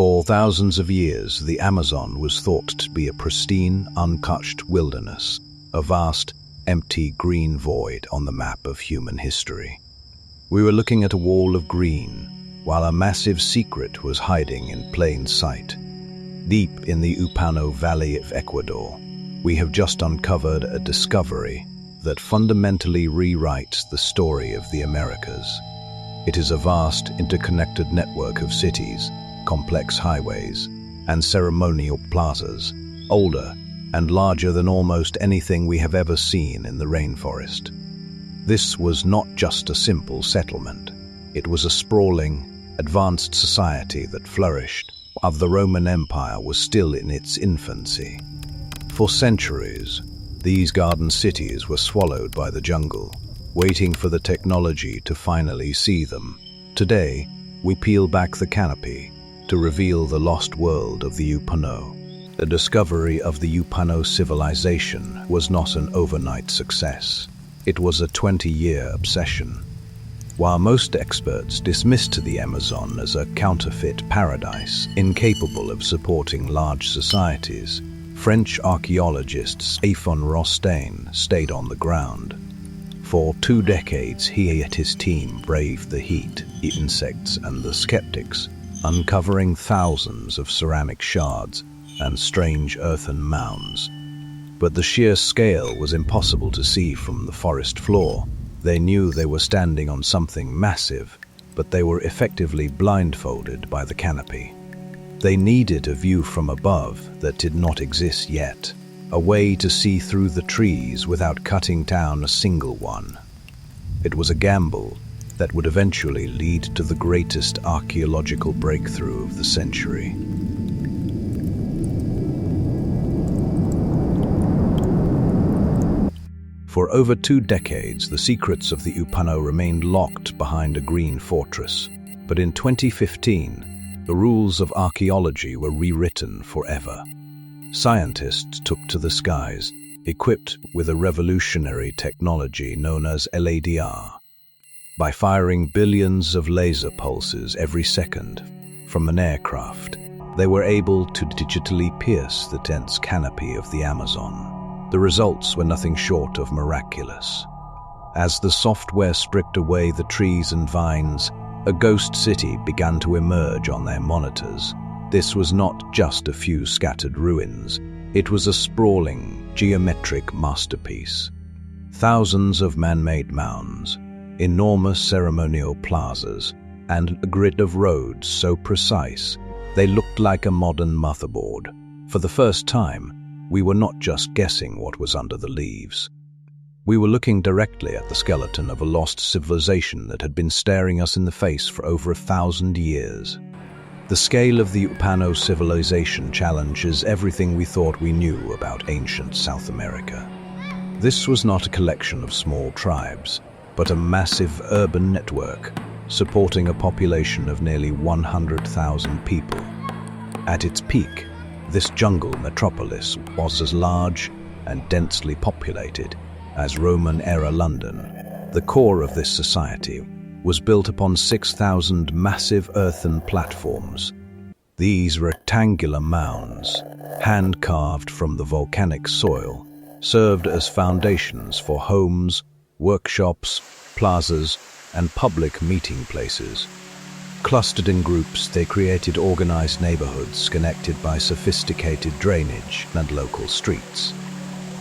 For thousands of years, the Amazon was thought to be a pristine, untouched wilderness, a vast, empty green void on the map of human history. We were looking at a wall of green, while a massive secret was hiding in plain sight. Deep in the Upano Valley of Ecuador, we have just uncovered a discovery that fundamentally rewrites the story of the Americas. It is a vast, interconnected network of cities, complex highways, and ceremonial plazas, older and larger than almost anything we have ever seen in the rainforest. This was not just a simple settlement. It was a sprawling, advanced society that flourished while the Roman Empire was still in its infancy. For centuries, these garden cities were swallowed by the jungle, waiting for the technology to finally see them. Today, we peel back the canopy to reveal the lost world of the Upano. The discovery of the Upano civilization was not an overnight success. It was a 20-year obsession. While most experts dismissed the Amazon as a counterfeit paradise, incapable of supporting large societies, French archaeologists Yvon Rostaing stayed on the ground. For 2 decades, he and his team braved the heat, the insects, and the skeptics, uncovering thousands of ceramic shards and strange earthen mounds. But the sheer scale was impossible to see from the forest floor. They knew they were standing on something massive, but they were effectively blindfolded by the canopy. They needed a view from above that did not exist yet, a way to see through the trees without cutting down a single one. It was a gamble that would eventually lead to the greatest archaeological breakthrough of the century. For over 2 decades, the secrets of the Upano remained locked behind a green fortress. But in 2015, the rules of archaeology were rewritten forever. Scientists took to the skies, equipped with a revolutionary technology known as LIDAR. By firing billions of laser pulses every second from an aircraft, they were able to digitally pierce the dense canopy of the Amazon. The results were nothing short of miraculous. As the software stripped away the trees and vines, a ghost city began to emerge on their monitors. This was not just a few scattered ruins. It was a sprawling, geometric masterpiece. Thousands of man-made mounds, enormous ceremonial plazas, and a grid of roads so precise they looked like a modern motherboard. For the first time, we were not just guessing what was under the leaves. We were looking directly at the skeleton of a lost civilization that had been staring us in the face for over 1,000 years. The scale of the Upano civilization challenges everything we thought we knew about ancient South America. This was not a collection of small tribes, but a massive urban network supporting a population of nearly 100,000 people. At its peak, this jungle metropolis was as large and densely populated as Roman-era London. The core of this society was built upon 6,000 massive earthen platforms. These rectangular mounds, hand-carved from the volcanic soil, served as foundations for homes, workshops, plazas, and public meeting places. Clustered in groups, they created organized neighborhoods connected by sophisticated drainage and local streets.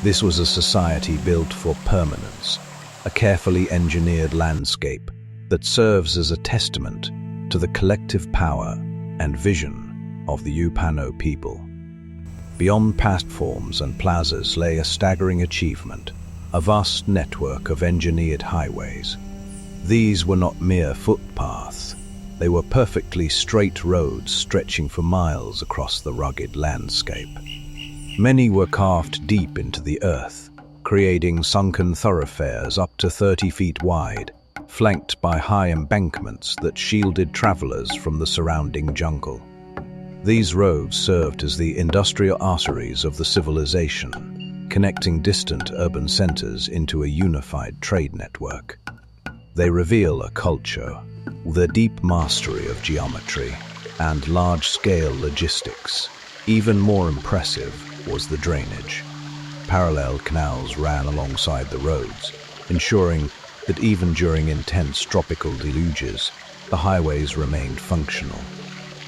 This was a society built for permanence, a carefully engineered landscape that serves as a testament to the collective power and vision of the Upano people. Beyond platforms and plazas lay a staggering achievement, a vast network of engineered highways. These were not mere footpaths. They were perfectly straight roads stretching for miles across the rugged landscape. Many were carved deep into the earth, creating sunken thoroughfares up to 30 feet wide, flanked by high embankments that shielded travelers from the surrounding jungle. These roads served as the industrial arteries of the civilization, connecting distant urban centers into a unified trade network. They reveal a culture with a deep mastery of geometry, and large-scale logistics. Even more impressive was the drainage. Parallel canals ran alongside the roads, ensuring that even during intense tropical deluges, the highways remained functional.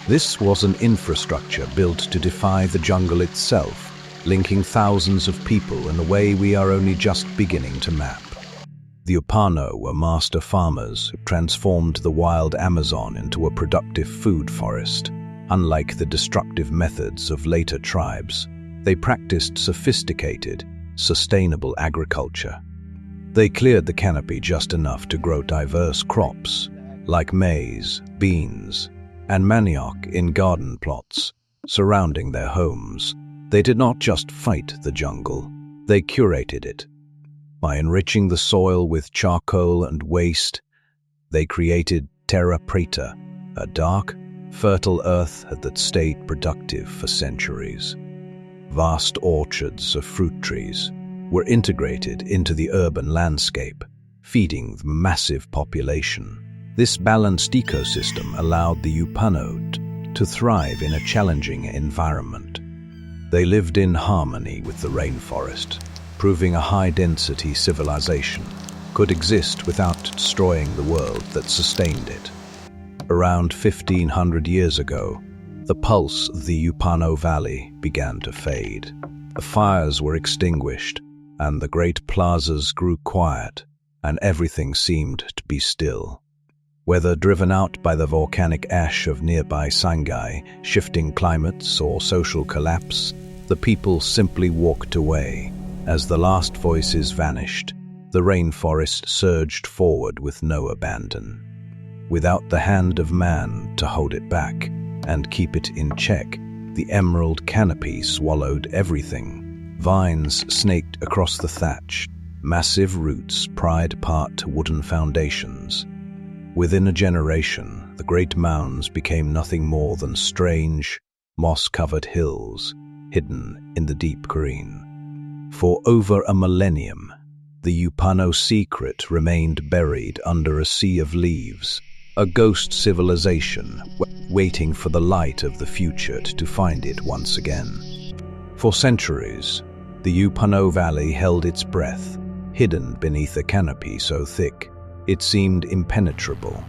This was an infrastructure built to defy the jungle itself, linking thousands of people in a way we are only just beginning to map. The Upano were master farmers who transformed the wild Amazon into a productive food forest. Unlike the destructive methods of later tribes, they practiced sophisticated, sustainable agriculture. They cleared the canopy just enough to grow diverse crops, like maize, beans, and manioc in garden plots surrounding their homes. They did not just fight the jungle, they curated it. By enriching the soil with charcoal and waste, they created Terra Preta, a dark, fertile earth that stayed productive for centuries. Vast orchards of fruit trees were integrated into the urban landscape, feeding the massive population. This balanced ecosystem allowed the Upano to thrive in a challenging environment. They lived in harmony with the rainforest, proving a high-density civilization could exist without destroying the world that sustained it. Around 1,500 years ago, the pulse of the Upano Valley began to fade. The fires were extinguished, and the great plazas grew quiet, and everything seemed to be still. Whether driven out by the volcanic ash of nearby Shanghai, shifting climates, or social collapse, the people simply walked away. As the last voices vanished, the rainforest surged forward with no abandon. Without the hand of man to hold it back and keep it in check, the emerald canopy swallowed everything. Vines snaked across the thatch, massive roots pried apart wooden foundations. Within a generation, the great mounds became nothing more than strange, moss-covered hills, hidden in the deep green. For over a millennium, the Upano secret remained buried under a sea of leaves, a ghost civilization waiting for the light of the future to find it once again. For centuries, the Upano Valley held its breath, hidden beneath a canopy so thick it seemed impenetrable.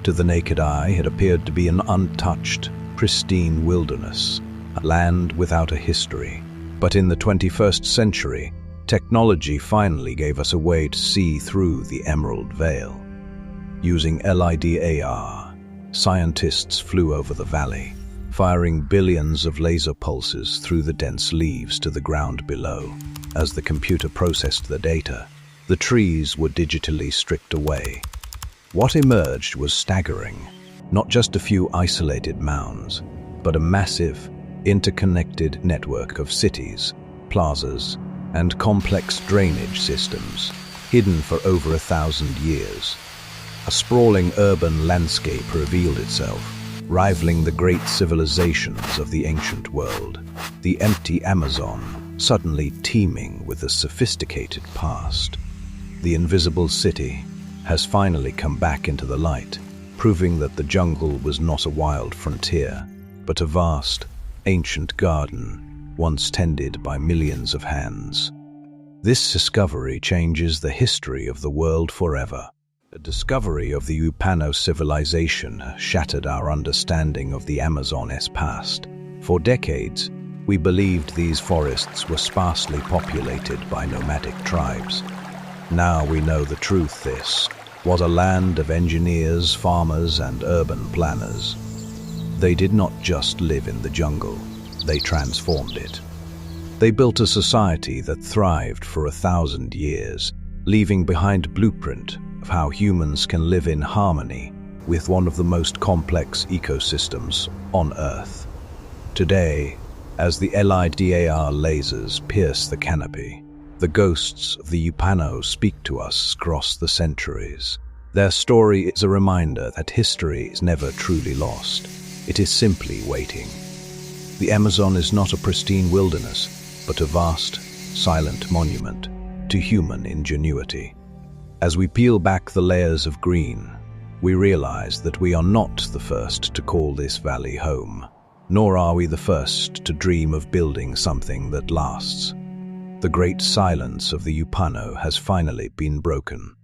To the naked eye, it appeared to be an untouched, pristine wilderness, a land without a history. But in the 21st century, technology finally gave us a way to see through the emerald veil. Using LIDAR, scientists flew over the valley, firing billions of laser pulses through the dense leaves to the ground below. As the computer processed the data, the trees were digitally stripped away. What emerged was staggering. Not just a few isolated mounds, but a massive, interconnected network of cities, plazas, and complex drainage systems, hidden for over 1,000 years. A sprawling urban landscape revealed itself, rivaling the great civilizations of the ancient world. The empty Amazon, suddenly teeming with a sophisticated past. The invisible city has finally come back into the light, proving that the jungle was not a wild frontier, but a vast, ancient garden, once tended by millions of hands. This discovery changes the history of the world forever. The discovery of the Upano civilization shattered our understanding of the Amazon's past. For decades, we believed these forests were sparsely populated by nomadic tribes. Now we know the truth. This was a land of engineers, farmers, and urban planners. They did not just live in the jungle, they transformed it. They built a society that thrived for 1,000 years, leaving behind a blueprint of how humans can live in harmony with one of the most complex ecosystems on Earth. Today, as the LIDAR lasers pierce the canopy, the ghosts of the Upano speak to us across the centuries. Their story is a reminder that history is never truly lost. It is simply waiting. The Amazon is not a pristine wilderness, but a vast, silent monument to human ingenuity. As we peel back the layers of green, we realize that we are not the first to call this valley home, nor are we the first to dream of building something that lasts. The great silence of the Upano has finally been broken.